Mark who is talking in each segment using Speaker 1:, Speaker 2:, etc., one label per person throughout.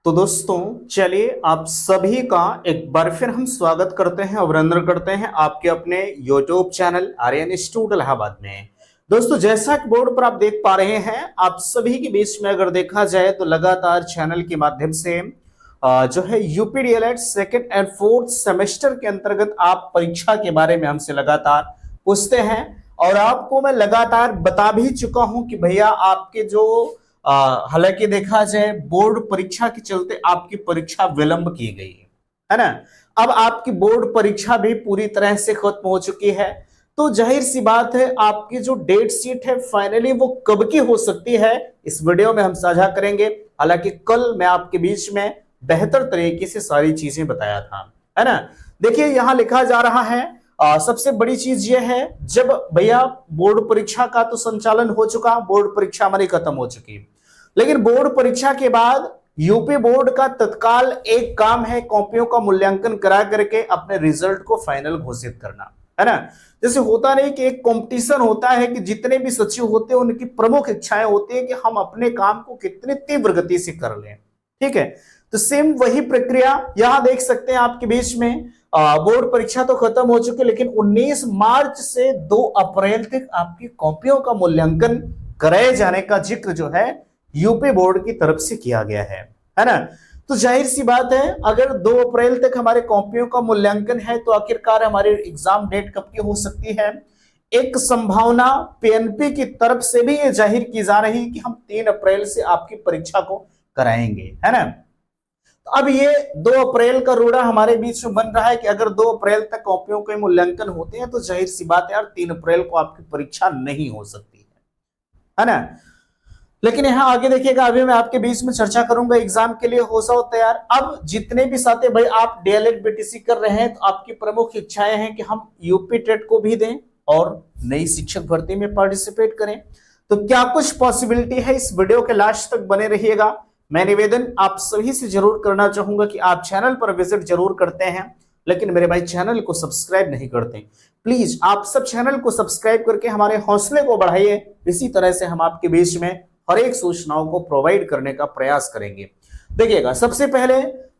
Speaker 1: तो दोस्तों चलिए आप सभी का एक बार फिर हम स्वागत करते हैं, अभिनंदन करते हैं आपके अपने YouTube channel Aryan institute Allahabad में। दोस्तों जैसा कि बोर्ड पर आप देख पा रहे हैं, आप सभी के बीच में अगर देखा जाए तो लगातार चैनल के माध्यम से जो है UP DElEd second and fourth semester के अंतर्गत आप परीक्षा के बारे में हमसे लगातार पूछते हैं और आपको मैं लगातार बता भी चुका हूं कि भैया आपके जो हालांकि देखा जाए बोर्ड परीक्षा के चलते आपकी परीक्षा विलंब की गई है ना। अब आपकी बोर्ड परीक्षा भी पूरी तरह से खत्म हो चुकी है, तो जाहिर सी बात है आपकी जो डेट शीट है फाइनली वो कब की हो सकती है इस वीडियो में हम साझा करेंगे। हालांकि कल मैं आपके बीच में बेहतर तरीके से सारी चीजें बताया था, है ना। देखिए यहां लिखा जा रहा है सबसे बड़ी चीज यह है, जब भैया बोर्ड परीक्षा का तो संचालन हो चुका, बोर्ड परीक्षा हमारी खत्म हो चुकी, लेकिन बोर्ड परीक्षा के बाद यूपी बोर्ड का तत्काल एक काम है कॉपियों का मूल्यांकन करा करके अपने रिजल्ट को फाइनल घोषित करना, है ना। जैसे होता नहीं कि एक कंपटीशन होता है कि जितने भी सचिव होते हैं उनकी प्रमुख इच्छाएं होती है कि हम अपने काम को कितनी तीव्र गति से कर लें, ठीक है। तो सेम वही प्रक्रिया यहां देख सकते हैं आपके बीच में। बोर्ड परीक्षा तो खत्म हो चुकी, लेकिन 19 मार्च से 2 अप्रैल तक आपकी कॉपियों का मूल्यांकन कराए जाने का जिक्र जो है यूपी बोर्ड की तरफ से किया गया है ना। तो जाहिर सी बात है अगर 2 अप्रैल तक हमारे कॉपियों का मूल्यांकन है तो आखिरकार हमारी एग्जाम डेट कब की हो सकती है। एक संभावना पीएनपी की तरफ से भी ये जाहिर की जा रही है कि हम 3 अप्रैल से आपकी परीक्षा को कराएंगे, है ना। तो अब ये 2 अप्रैल का रोड़ा हमारे बीच में बन रहा है कि अगर 2 अप्रैल तक कॉपियों के मूल्यांकन होते हैं तो जाहिर सी बात है यार 3 अप्रैल को आपकी परीक्षा नहीं हो सकती है ना। लेकिन यहां आगे देखिएगा, अभी मैं आपके बीच में चर्चा करूंगा एग्जाम के लिए हो जाओ तैयार। अब जितने भी साथी भाई आप डीएलएड बीटीसी कर रहे हैं तो आपकी प्रमुख इच्छाएं हैं कि हम यूपी टेट को भी दें और नई शिक्षक भर्ती में पार्टिसिपेट करें। तो क्या कुछ पॉसिबिलिटी है, इस वीडियो के लास्ट तक बने रहिएगा। मैं निवेदन आप सभी से जरूर करना चाहूंगा कि आप चैनल पर विजिट जरूर करते हैं, लेकिन मेरे भाई चैनल को सब्सक्राइब नहीं करते। प्लीज आप सब चैनल को सब्सक्राइब करके हमारे हौसले को बढ़ाइए। इसी तरह से हम आपके बीच में हर एक सूचनाओं को प्रोवाइड करने का प्रयास करेंगे। देखिएगा सबसे पहले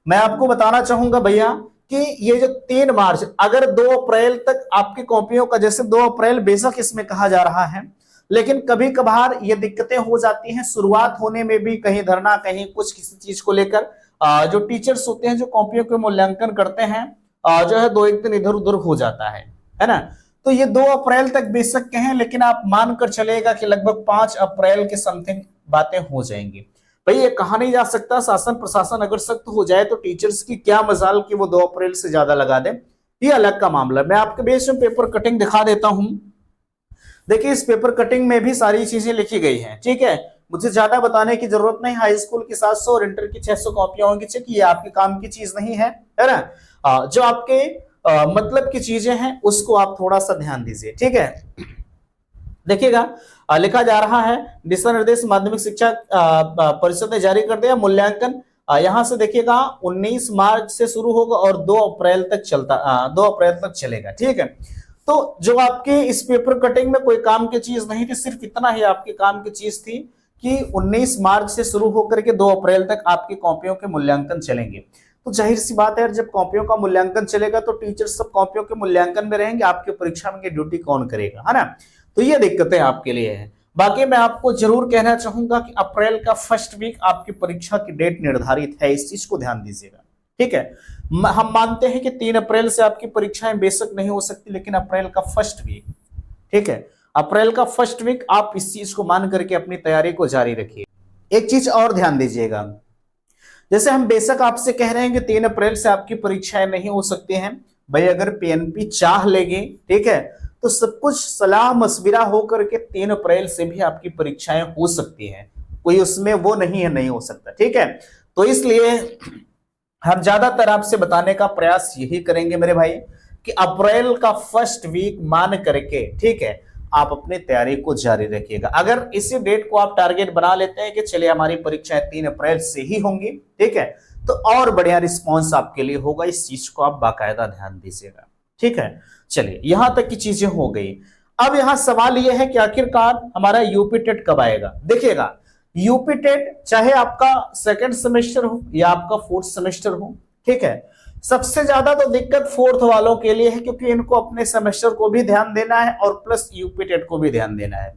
Speaker 1: मैं आपको बताना चाहूंगा भैया कि ये जो 3 मार्च अगर 2 अप्रैल तक आपकी कॉपियों का, जैसे 2 अप्रैल बेशक इसमें कहा जा रहा है, लेकिन कभी कभार ये दिक्कतें हो जाती हैं शुरुआत होने में भी, कहीं धरना कहीं कुछ किसी चीज को लेकर जो टीचर्स होते हैं जो कॉपियों के मूल्यांकन करते हैं जो है 2-1 दिन इधर उधर हो जाता है ना। तो ये 2 अप्रैल तक बेशक कहें, लेकिन आप मानकर चलेगा कि लगभग 5 अप्रैल के समथिंग बातें हो जाएंगी। भाई ये कहा नहीं जा सकता, शासन प्रशासन अगर सख्त हो जाए तो टीचर्स की क्या मजाल कि वो 2 अप्रैल से ज्यादा लगा दे, ये अलग का मामला। मैं आपके बीच में पेपर कटिंग दिखा देता हूं। देखिए इस पेपर कटिंग में भी सारी चीजें लिखी गई हैं, ठीक है। मुझे ज्यादा बताने की जरूरत नहीं, हाई स्कूल की 700 और इंटर की 600 कॉपियां होंगी, चेक ये आपके काम की चीज नहीं है ना। जो आपके मतलब की चीजें हैं उसको आप थोड़ा सा ध्यान दीजिए, ठीक है। देखिएगा लिखा जा रहा है दिशा निर्देश माध्यमिक शिक्षा परिषद ने जारी कर दिया। मूल्यांकन यहां से देखिएगा 19 मार्च से शुरू होगा और 2 अप्रैल तक 2 अप्रैल तक चलेगा, ठीक है। तो जो आपके इस पेपर कटिंग में कोई काम की चीज नहीं थी, सिर्फ इतना ही आपके काम की चीज थी कि 19 मार्च से शुरू होकर के 2 अप्रैल तक आपकी कॉपियों के मूल्यांकन चलेंगे। तो जाहिर सी बात है जब कॉपियों का मूल्यांकन चलेगा तो टीचर सब कॉपियों के मूल्यांकन में रहेंगे, आपके परीक्षा में ड्यूटी कौन करेगा, है ना। तो ये दिक्कतें आपके लिए है। बाकी मैं आपको जरूर कहना चाहूंगा कि अप्रैल का फर्स्ट वीक आपकी परीक्षा की डेट निर्धारित है, इस चीज को ध्यान दीजिएगा, ठीक है। हम मानते हैं कि 3 अप्रैल से आपकी परीक्षाएं बेशक नहीं हो सकती, लेकिन अप्रैल का फर्स्ट वीक, ठीक है, अप्रैल का फर्स्ट वीक आप इस चीज को मान करके अपनी तैयारी को जारी रखिए। एक चीज और ध्यान दीजिएगा, जैसे हम बेशक आपसे कह रहे हैं कि 3 अप्रैल से आपकी परीक्षाएं नहीं हो सकती हैं, भाई अगर पीएनपी चाह लेगी, ठीक है, तो सब कुछ सलाह मशविरा होकर के 3 अप्रैल से भी आपकी परीक्षाएं हो सकती हैं, कोई उसमें वो नहीं है नहीं हो सकता, ठीक है। तो इसलिए हम ज्यादातर आपसे बताने का प्रयास यही करेंगे मेरे भाई कि अप्रैल का फर्स्ट वीक मान करके, ठीक है, आप अपनी तैयारी को जारी रखिएगा। अगर इसी डेट को आप टारगेट बना लेते हैं कि चलिए हमारी परीक्षाएं 3 अप्रैल से ही होंगी, ठीक है, तो और बढ़िया रिस्पॉन्स आपके लिए होगा। इस चीज को आप बाकायदा ध्यान दीजिएगा, ठीक है। चलिए यहां तक की चीजें हो गई। अब यहां सवाल यह है कि आखिरकार हमारा यूपी टेट कब आएगा। देखिएगा यूपी टेट चाहे आपका सेकंड सेमेस्टर हो या आपका फोर्थ सेमेस्टर हो, ठीक है, सबसे ज्यादा तो दिक्कत फोर्थ वालों के लिए है, क्योंकि इनको अपने सेमेस्टर को भी ध्यान देना है और प्लस यूपी टेट को भी ध्यान देना है।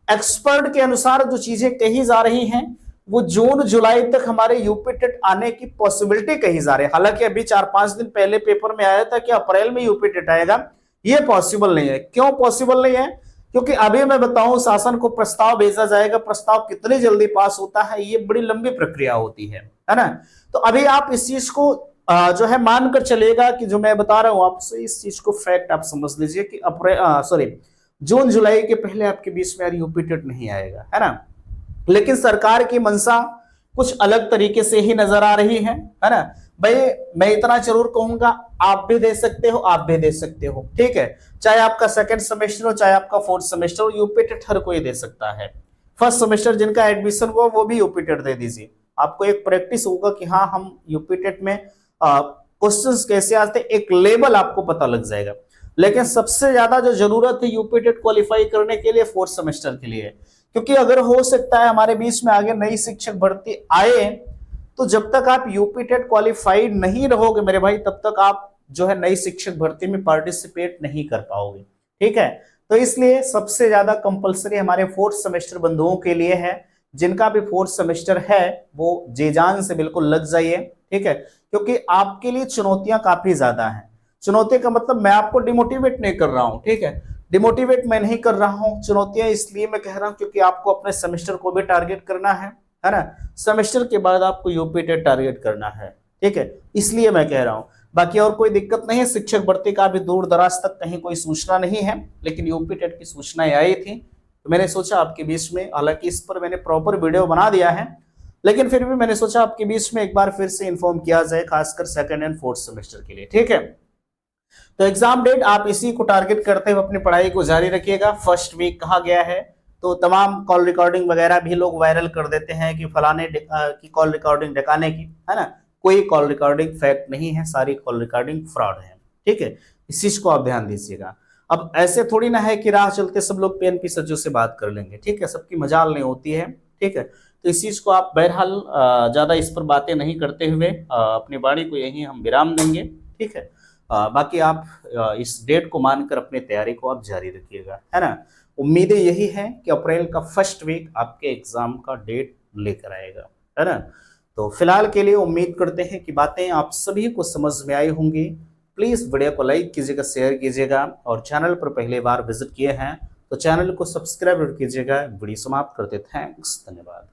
Speaker 1: एक्सपर्ट के अनुसार जो चीजें कही जा रही हैं वो जून जुलाई तक हमारे यूपी टेट आने की पॉसिबिलिटी कही जा रही है। हालांकि अभी 4-5 दिन पहले पेपर में आया था कि अप्रैल में यूपी टेट आएगा, ये पॉसिबल नहीं है। क्यों पॉसिबल नहीं है? क्योंकि अभी मैं बताऊं, शासन को प्रस्ताव भेजा जाएगा, प्रस्ताव कितनी जल्दी पास होता है ये बड़ी लंबी प्रक्रिया होती है ना। तो अभी आप इस चीज को जो है मानकर चलेगा कि जो मैं बता रहा हूं आपसे, इस चीज को फैक्ट आप समझ लीजिए कि अप्रैल जून जुलाई के पहले आपके बीच में यूपी टेट नहीं आएगा, है ना। लेकिन सरकार की मंशा कुछ अलग तरीके से ही नजर आ रही है ना। भाई मैं इतना जरूर कहूंगा, आप भी दे सकते हो, आप भी दे सकते हो, ठीक है, चाहे आपका सेकंड सेमेस्टर हो चाहे आपका फोर्थ सेमेस्टर हो, यूपी टेट हर कोई दे सकता है। फर्स्ट सेमेस्टर जिनका एडमिशन हुआ वो भी यूपी टेट दे दीजिए, आपको एक प्रैक्टिस होगा कि हाँ हम यूपी टेट में क्वेश्चंस कैसे आते, एक लेवल आपको पता लग जाएगा। लेकिन सबसे ज्यादा जो जरूरत है यूपी टेट क्वालिफाई करने के लिए फोर्थ सेमेस्टर के लिए, क्योंकि अगर हो सकता है हमारे बीच में आगे नई शिक्षक भर्ती आए, तो जब तक आप यूपी टेट क्वालिफाइड नहीं रहोगे मेरे भाई, तब तक आप जो है नई शिक्षक भर्ती में पार्टिसिपेट नहीं कर पाओगे, ठीक है। तो इसलिए सबसे ज्यादा कंपलसरी हमारे फोर्थ सेमेस्टर बंधुओं के लिए है। जिनका भी फोर्थ सेमेस्टर है वो जी जान से बिल्कुल लग जाइए, ठीक है, क्योंकि आपके लिए चुनौतियां काफी ज्यादा हैं। चुनौती का मतलब मैं आपको डिमोटिवेट नहीं कर रहा हूं, ठीक है, डिमोटिवेट मैं नहीं कर रहा हूं। चुनौतियां इसलिए मैं कह रहा हूं क्योंकि आपको अपने सेमेस्टर को भी टारगेट करना है ना। सेमेस्टर के बाद आपको यूपी टेट टारगेट करना है, ठीक है, इसलिए मैं कह रहा हूं। बाकी और कोई दिक्कत नहीं है, शिक्षक भर्ती का भी दूर दराज तक कहीं कोई सूचना नहीं है, लेकिन यूपी टेट की सूचनाएं आई थी तो मैंने सोचा आपके बीच में, हालांकि इस पर मैंने प्रॉपर वीडियो बना दिया है, लेकिन फिर भी मैंने सोचा आपके बीच में एक बार फिर से इन्फॉर्म किया जाए, खासकर सेकंड एंड फोर्थ सेमेस्टर के लिए, ठीक है। तो एग्जाम डेट आप इसी को टारगेट करते हुए अपनी पढ़ाई को जारी रखिएगा। फर्स्ट वीक कहा गया है, तो तमाम कॉल रिकॉर्डिंग वगैरह भी लोग वायरल कर देते हैं कि फलाने की कॉल रिकॉर्डिंग दिखाने की, है ना। कोई कॉल रिकॉर्डिंग फैक्ट नहीं है, सारी कॉल रिकॉर्डिंग फ्रॉड है, ठीक है, इस चीज को आप ध्यान दीजिएगा। अब ऐसे थोड़ी ना है कि राह चलते सब लोग पीएनपी सज्जों से बात कर लेंगे, ठीक है, सबकी मजाल नहीं होती है, ठीक है। तो इस चीज को आप बहरहाल ज्यादा इस पर बातें नहीं करते हुए अपनी वाणी को यहीं हम विराम देंगे, ठीक है। बाकी आप इस डेट को मानकर अपनी तैयारी को आप जारी रखिएगा, है ना। उम्मीदें यही है कि अप्रैल का फर्स्ट वीक आपके एग्जाम का डेट लेकर आएगा, है ना। तो फिलहाल के लिए उम्मीद करते हैं कि बातें आप सभी को समझ में आई होंगी। प्लीज वीडियो को लाइक कीजिएगा, शेयर कीजिएगा, और चैनल पर पहली बार विजिट किए हैं तो चैनल को सब्सक्राइब कीजिएगा। वीडियो समाप्त करते, थैंक्स, धन्यवाद।